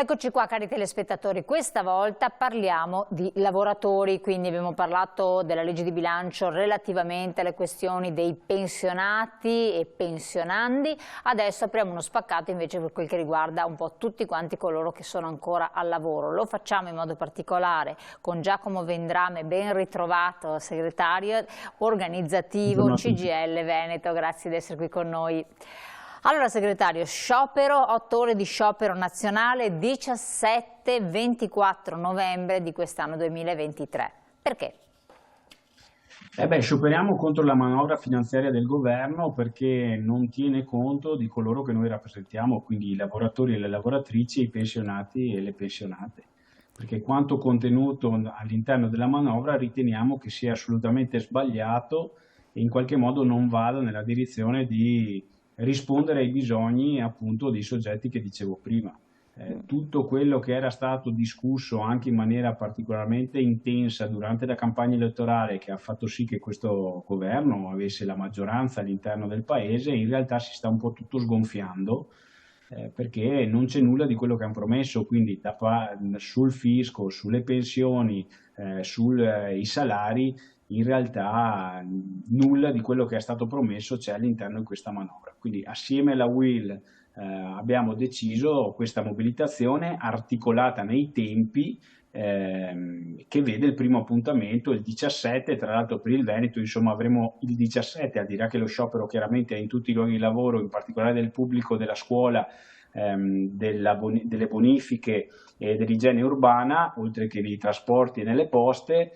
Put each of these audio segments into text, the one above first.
Eccoci qua cari telespettatori, questa volta parliamo di lavoratori, quindi abbiamo parlato della legge di bilancio relativamente alle questioni dei pensionati e pensionandi, adesso apriamo uno spaccato invece per quel che riguarda un po' tutti quanti coloro che sono ancora al lavoro. Lo facciamo in modo particolare con Giacomo Vendrame, ben ritrovato segretario organizzativo CGIL Veneto, grazie di essere qui con noi. Allora segretario, sciopero, 8 ore di sciopero nazionale 17-24 novembre di quest'anno 2023. Perché? Scioperiamo contro la manovra finanziaria del governo perché non tiene conto di coloro che noi rappresentiamo, quindi i lavoratori e le lavoratrici, i pensionati e le pensionate. Perché quanto contenuto all'interno della manovra riteniamo che sia assolutamente sbagliato e in qualche modo non vada nella direzione di rispondere ai bisogni appunto dei soggetti che dicevo prima. Tutto quello che era stato discusso anche in maniera particolarmente intensa durante la campagna elettorale, che ha fatto sì che questo governo avesse la maggioranza all'interno del paese, in realtà si sta un po' tutto sgonfiando perché non c'è nulla di quello che hanno promesso, quindi sul fisco, sulle pensioni, sui salari, in realtà nulla di quello che è stato promesso c'è all'interno di questa manovra. Quindi assieme alla UIL abbiamo deciso questa mobilitazione articolata nei tempi che vede il primo appuntamento il 17, tra l'altro per il Veneto, insomma avremo il 17, al di là che lo sciopero chiaramente è in tutti i luoghi di lavoro, in particolare del pubblico, della scuola, delle bonifiche e dell'igiene urbana, oltre che dei trasporti e nelle poste.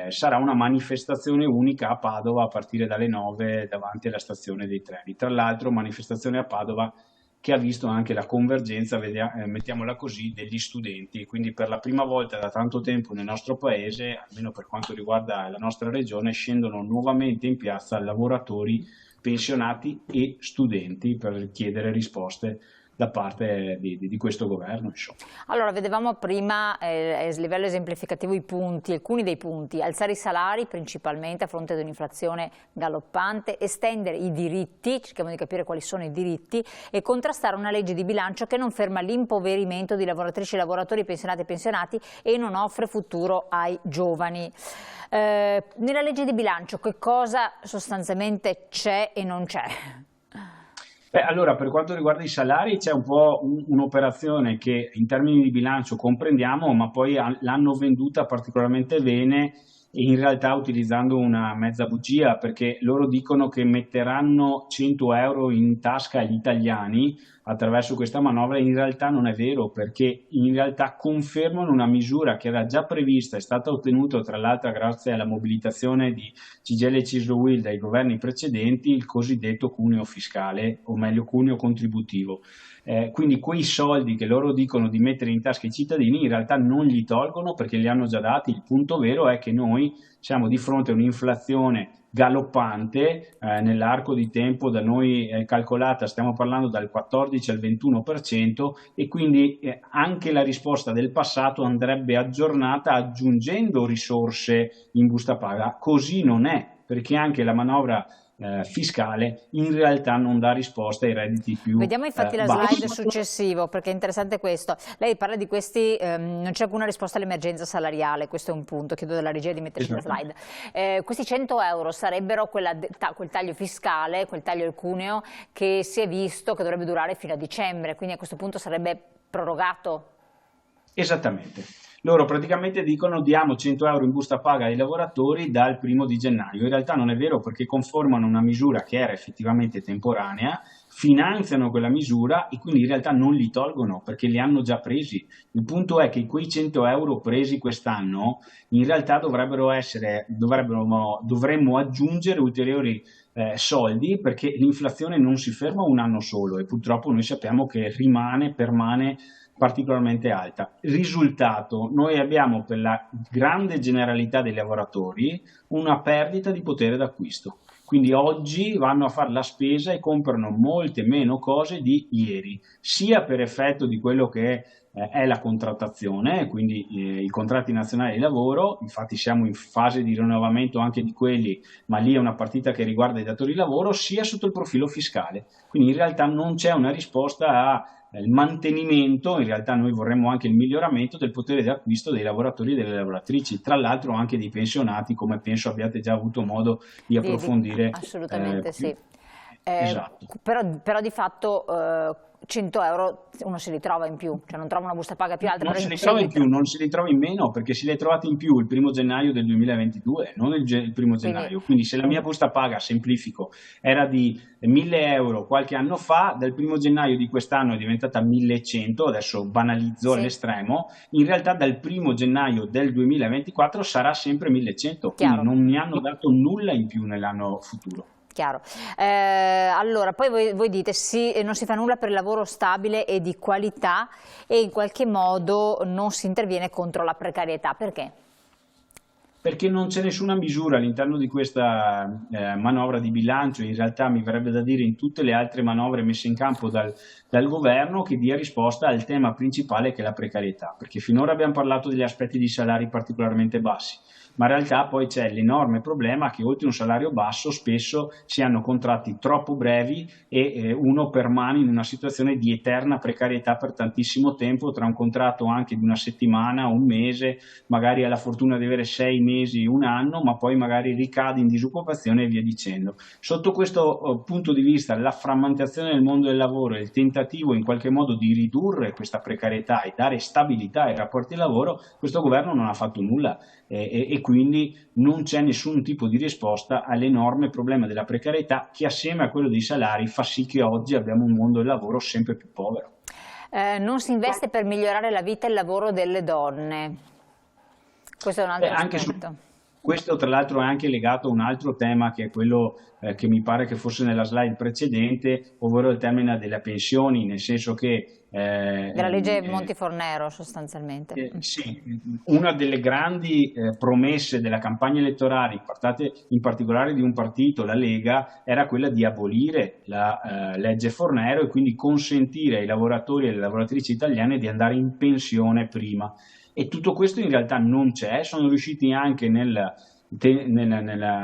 Sarà una manifestazione unica a Padova a partire dalle 9 davanti alla stazione dei treni. Tra l'altro manifestazione a Padova che ha visto anche la convergenza, mettiamola così, degli studenti, quindi per la prima volta da tanto tempo nel nostro paese, almeno per quanto riguarda la nostra regione, scendono nuovamente in piazza lavoratori, pensionati e studenti per chiedere risposte da parte di questo governo. Insomma. Allora, vedevamo prima a livello esemplificativo alcuni dei punti: alzare i salari principalmente a fronte di un'inflazione galoppante, estendere i diritti, cerchiamo di capire quali sono i diritti, e contrastare una legge di bilancio che non ferma l'impoverimento di lavoratrici e lavoratori, pensionati e pensionati, e non offre futuro ai giovani. Nella legge di bilancio che cosa sostanzialmente c'è e non c'è? Allora, per quanto riguarda i salari c'è un po' un'operazione che in termini di bilancio comprendiamo, ma poi l'hanno venduta particolarmente bene e in realtà utilizzando una mezza bugia, perché loro dicono che metteranno 100 euro in tasca agli italiani attraverso questa manovra. In realtà non è vero, perché in realtà confermano una misura che era già prevista, è stata ottenuta tra l'altro grazie alla mobilitazione di CGIL e CISL-UIL dai governi precedenti, il cosiddetto cuneo fiscale, o meglio cuneo contributivo. Quindi quei soldi che loro dicono di mettere in tasca ai cittadini in realtà non li tolgono perché li hanno già dati. Il punto vero è che noi siamo di fronte a un'inflazione galoppante, nell'arco di tempo da noi calcolata, stiamo parlando dal 14 al 21%, e quindi anche la risposta del passato andrebbe aggiornata aggiungendo risorse in busta paga. Così non è, perché anche la manovra fiscale in realtà non dà risposta ai redditi più Vediamo infatti la slide successivo, perché è interessante questo. Lei parla di questi, non c'è alcuna risposta all'emergenza salariale, questo è un punto, chiedo della regia di metterci la slide. Questi 100 euro sarebbero quel taglio fiscale, quel taglio al cuneo che si è visto che dovrebbe durare fino a dicembre, quindi a questo punto sarebbe prorogato? Esattamente. Loro praticamente dicono diamo 100 euro in busta paga ai lavoratori dal 1° di gennaio. In realtà non è vero, perché conformano una misura che era effettivamente temporanea, finanziano quella misura e quindi in realtà non li tolgono perché li hanno già presi. Il punto è che quei 100 euro presi quest'anno in realtà dovremmo aggiungere ulteriori soldi, perché l'inflazione non si ferma un anno solo e purtroppo noi sappiamo che permane particolarmente alta. Risultato, noi abbiamo per la grande generalità dei lavoratori una perdita di potere d'acquisto. Quindi oggi vanno a fare la spesa e comprano molte meno cose di ieri, sia per effetto di quello che è la contrattazione, quindi i contratti nazionali di lavoro. Infatti siamo in fase di rinnovamento anche di quelli, ma lì è una partita che riguarda i datori di lavoro, sia sotto il profilo fiscale. Quindi in realtà non c'è una risposta a il mantenimento, in realtà noi vorremmo anche il miglioramento del potere di acquisto dei lavoratori e delle lavoratrici, tra l'altro anche dei pensionati, come penso abbiate già avuto modo di approfondire. Assolutamente sì. Esatto. Però di fatto 100 euro uno se li trova in più, cioè non trova una busta paga più alta. Non però se li trova in più, non se li trova in meno, perché se li hai trovati in più il 1° gennaio del 2022, non il 1° gennaio. Quindi se la mia busta paga, semplifico, era di 1.000 euro qualche anno fa, dal 1° gennaio di quest'anno è diventata 1.100, adesso banalizzo all'estremo, in realtà dal 1° gennaio del 2024 sarà sempre 1.100, quindi non mi hanno dato nulla in più nell'anno futuro. Chiaro. Allora, poi voi dite non si fa nulla per il lavoro stabile e di qualità e in qualche modo non si interviene contro la precarietà. Perché? Perché non c'è nessuna misura all'interno di questa manovra di bilancio, in realtà mi verrebbe da dire in tutte le altre manovre messe in campo dal governo, che dia risposta al tema principale che è la precarietà, perché finora abbiamo parlato degli aspetti di salari particolarmente bassi, ma in realtà poi c'è l'enorme problema che oltre un salario basso spesso si hanno contratti troppo brevi e uno permane in una situazione di eterna precarietà per tantissimo tempo, tra un contratto anche di una settimana, un mese, magari ha la fortuna di avere 6 mesi, un anno, ma poi magari ricade in disoccupazione e via dicendo. Sotto questo punto di vista, la frammentazione del mondo del lavoro e il tentativo in qualche modo di ridurre questa precarietà e dare stabilità ai rapporti di lavoro, questo governo non ha fatto nulla. E quindi non c'è nessun tipo di risposta all'enorme problema della precarietà che assieme a quello dei salari fa sì che oggi abbiamo un mondo del lavoro sempre più povero. Non si investe per migliorare la vita e il lavoro delle donne. Questo è un altro aspetto. Questo tra l'altro è anche legato a un altro tema che è quello che mi pare che fosse nella slide precedente, ovvero il tema delle pensioni, nel senso che della legge Monti-Fornero sostanzialmente. Sì, una delle grandi promesse della campagna elettorale, in particolare di un partito, la Lega, era quella di abolire la legge Fornero e quindi consentire ai lavoratori e alle lavoratrici italiane di andare in pensione prima. E tutto questo in realtà non c'è, sono riusciti anche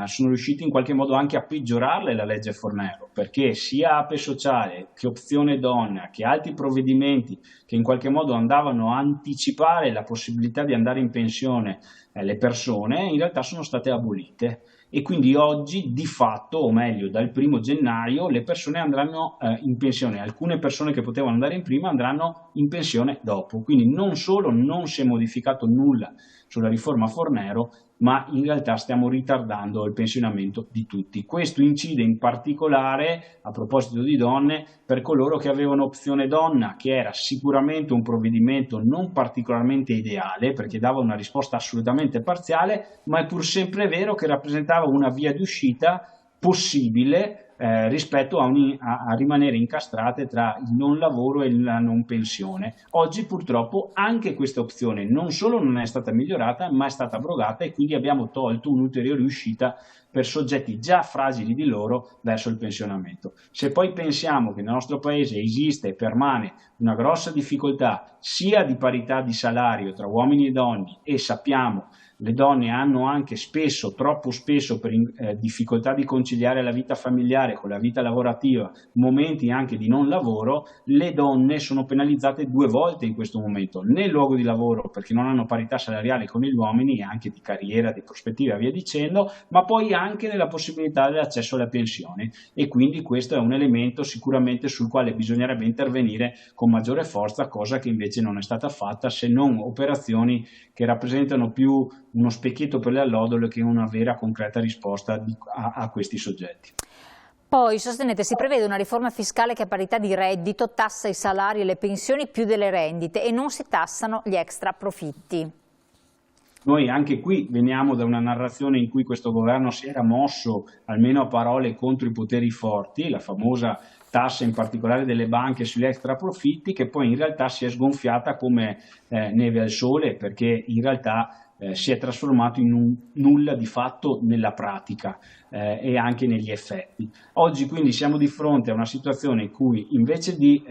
sono riusciti in qualche modo anche a peggiorarle la legge Fornero, perché sia APE sociale che opzione donna che altri provvedimenti che in qualche modo andavano a anticipare la possibilità di andare in pensione le persone in realtà sono state abolite. E quindi oggi di fatto, o meglio dal 1° gennaio, le persone andranno in pensione, alcune persone che potevano andare in prima andranno in pensione dopo, quindi non solo non si è modificato nulla sulla riforma Fornero, ma in realtà stiamo ritardando il pensionamento di tutti. Questo incide in particolare, a proposito di donne, per coloro che avevano opzione donna, che era sicuramente un provvedimento non particolarmente ideale, perché dava una risposta assolutamente parziale, ma è pur sempre vero che rappresentava una via di uscita possibile rispetto a rimanere incastrate tra il non lavoro e la non pensione. Oggi purtroppo anche questa opzione non solo non è stata migliorata, ma è stata abrogata e quindi abbiamo tolto un'ulteriore uscita per soggetti già fragili di loro verso il pensionamento. Se poi pensiamo che nel nostro paese esiste e permane una grossa difficoltà sia di parità di salario tra uomini e donne e sappiamo le donne hanno anche spesso, troppo spesso, per difficoltà di conciliare la vita familiare con la vita lavorativa, momenti anche di non lavoro, le donne sono penalizzate 2 volte in questo momento, nel luogo di lavoro perché non hanno parità salariale con gli uomini, anche di carriera, di prospettiva, via dicendo, ma poi anche nella possibilità dell'accesso alla pensione e quindi questo è un elemento sicuramente sul quale bisognerebbe intervenire con maggiore forza, cosa che invece non è stata fatta, se non operazioni che rappresentano più uno specchietto per le allodole che una vera concreta risposta a questi soggetti. Poi sostenete si prevede una riforma fiscale che a parità di reddito tassa i salari e le pensioni più delle rendite e non si tassano gli extra profitti. Noi anche qui veniamo da una narrazione in cui questo governo si era mosso, almeno a parole, contro i poteri forti, la famosa tassa in particolare delle banche sugli extra profitti, che poi in realtà si è sgonfiata come neve al sole, perché in realtà si è trasformato in un nulla di fatto nella pratica. e anche negli effetti. Oggi quindi siamo di fronte a una situazione in cui invece di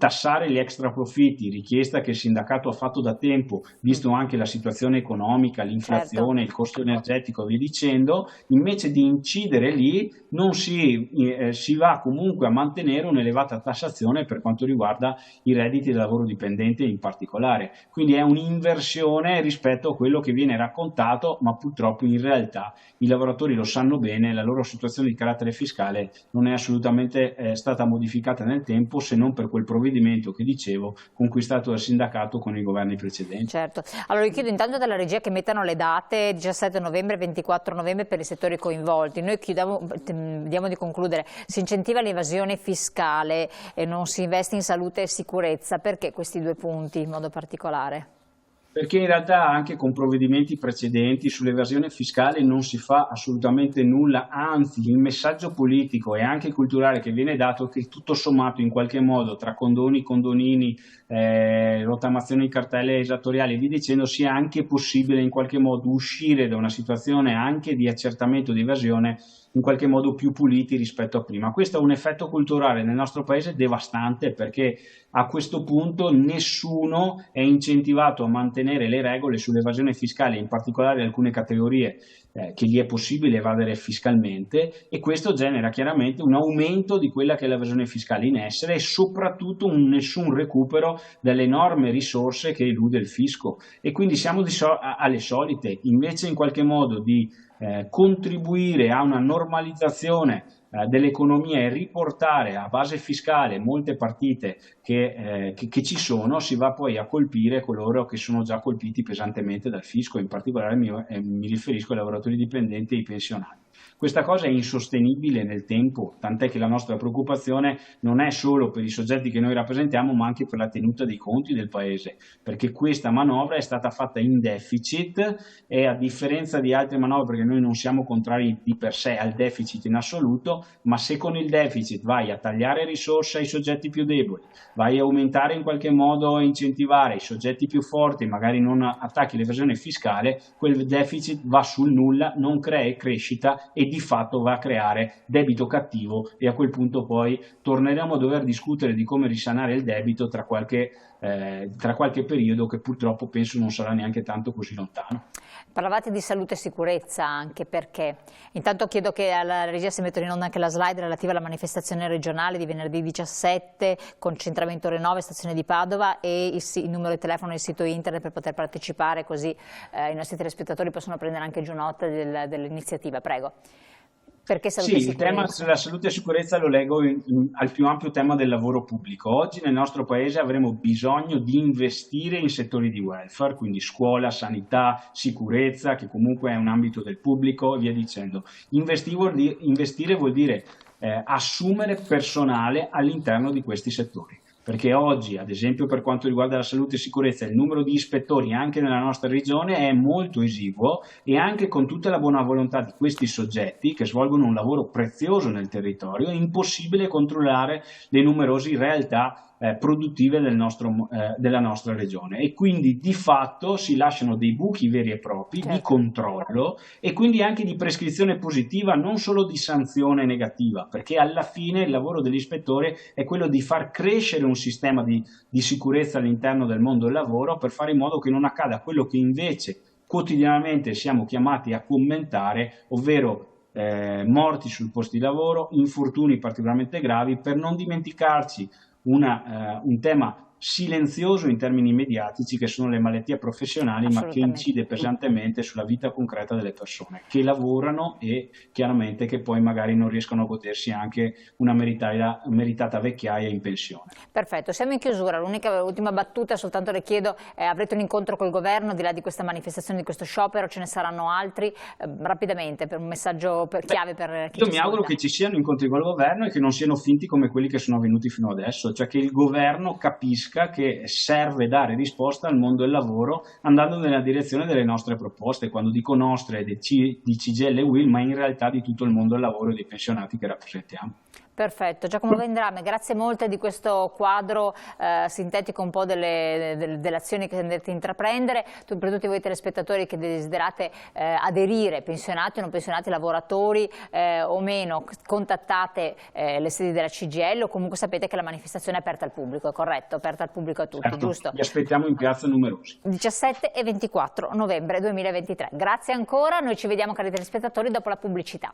tassare gli extra profitti, richiesta che il sindacato ha fatto da tempo, visto anche la situazione economica, l'inflazione, Certo. il costo energetico e via dicendo, invece di incidere lì non si va comunque a mantenere un'elevata tassazione per quanto riguarda i redditi del lavoro dipendente in particolare. Quindi è un'inversione rispetto a quello che viene raccontato, ma purtroppo in realtà i lavoratori lo sanno bene, la loro situazione di carattere fiscale non è assolutamente stata modificata nel tempo, se non per quel provvedimento che dicevo conquistato dal sindacato con i governi precedenti. Certo. Allora io chiedo intanto dalla regia che mettano le date 17 novembre e 24 novembre per i settori coinvolti. Noi vediamo di concludere. Si incentiva l'evasione fiscale e non si investe in salute e sicurezza. Perché questi due punti in modo particolare? Perché in realtà anche con provvedimenti precedenti sull'evasione fiscale non si fa assolutamente nulla, anzi il messaggio politico e anche culturale che viene dato è che tutto sommato in qualche modo tra condoni, condonini, rottamazioni di cartelle esattoriali e via dicendo sia anche possibile in qualche modo uscire da una situazione anche di accertamento di evasione in qualche modo più puliti rispetto a prima. Questo è un effetto culturale nel nostro paese devastante, perché a questo punto nessuno è incentivato a mantenere le regole sull'evasione fiscale, in particolare alcune categorie che gli è possibile evadere fiscalmente, e questo genera chiaramente un aumento di quella che è l'evasione fiscale in essere e soprattutto un nessun recupero delle enormi risorse che elude il fisco. E quindi siamo alle solite, invece in qualche modo di contribuire a una normalizzazione dell'economia e riportare a base fiscale molte partite che ci sono, si va poi a colpire coloro che sono già colpiti pesantemente dal fisco, in particolare mi riferisco ai lavoratori dipendenti e ai pensionati. Questa cosa è insostenibile nel tempo, tant'è che la nostra preoccupazione non è solo per i soggetti che noi rappresentiamo, ma anche per la tenuta dei conti del Paese, perché questa manovra è stata fatta in deficit e a differenza di altre manovre, perché noi non siamo contrari di per sé al deficit in assoluto, ma se con il deficit vai a tagliare risorse ai soggetti più deboli, vai a aumentare in qualche modo e incentivare i soggetti più forti, magari non attacchi l'evasione fiscale, quel deficit va sul nulla, non crea crescita e di fatto va a creare debito cattivo, e a quel punto poi torneremo a dover discutere di come risanare il debito tra qualche periodo che purtroppo penso non sarà neanche tanto così lontano. Parlavate di salute e sicurezza anche, perché intanto chiedo che alla regia si mettano in onda anche la slide relativa alla manifestazione regionale di venerdì 17, concentramento Renove, stazione di Padova, e il numero di telefono e il sito internet per poter partecipare, così i nostri telespettatori possono prendere anche giù nota dell'iniziativa. Prego. Perché salute Sì, il tema della salute e sicurezza lo leggo al più ampio tema del lavoro pubblico. Oggi nel nostro Paese avremo bisogno di investire in settori di welfare, quindi scuola, sanità, sicurezza, che comunque è un ambito del pubblico e via dicendo. Investire vuol dire assumere personale all'interno di questi settori. Perché oggi, ad esempio per quanto riguarda la salute e sicurezza, il numero di ispettori anche nella nostra regione è molto esiguo, e anche con tutta la buona volontà di questi soggetti che svolgono un lavoro prezioso nel territorio è impossibile controllare le numerose realtà produttive della nostra regione, e quindi di fatto si lasciano dei buchi veri e propri di controllo e quindi anche di prescrizione positiva, non solo di sanzione negativa, perché alla fine il lavoro dell'ispettore è quello di far crescere un sistema di sicurezza all'interno del mondo del lavoro, per fare in modo che non accada quello che invece quotidianamente siamo chiamati a commentare, ovvero morti sul posto di lavoro, infortuni particolarmente gravi, per non dimenticarci un tema silenzioso in termini mediatici che sono le malattie professionali, ma che incide pesantemente sulla vita concreta delle persone che lavorano e chiaramente che poi magari non riescono a godersi anche una meritata vecchiaia in pensione. Perfetto, siamo in chiusura. L'ultima battuta, soltanto le chiedo, avrete un incontro col governo, di là di questa manifestazione, di questo sciopero, ce ne saranno altri? Rapidamente, per un messaggio chiave per chi Io mi auguro che ci siano incontri col governo e che non siano finti come quelli che sono avvenuti fino adesso, cioè che il governo capisca che serve dare risposta al mondo del lavoro andando nella direzione delle nostre proposte. Quando dico nostre, di CGIL e UIL, ma in realtà di tutto il mondo del lavoro e dei pensionati che rappresentiamo. Perfetto, Giacomo Vendrame, grazie molte di questo quadro sintetico un po' delle azioni che andrete a intraprendere. Per tutti voi telespettatori che desiderate aderire, pensionati o non pensionati, lavoratori o meno, contattate le sedi della CGIL, o comunque sapete che la manifestazione è aperta al pubblico, è corretto? Aperta al pubblico a tutti, certo, giusto? Vi aspettiamo in piazza numerosi. 17 e 24 novembre 2023. Grazie ancora, noi ci vediamo cari telespettatori dopo la pubblicità.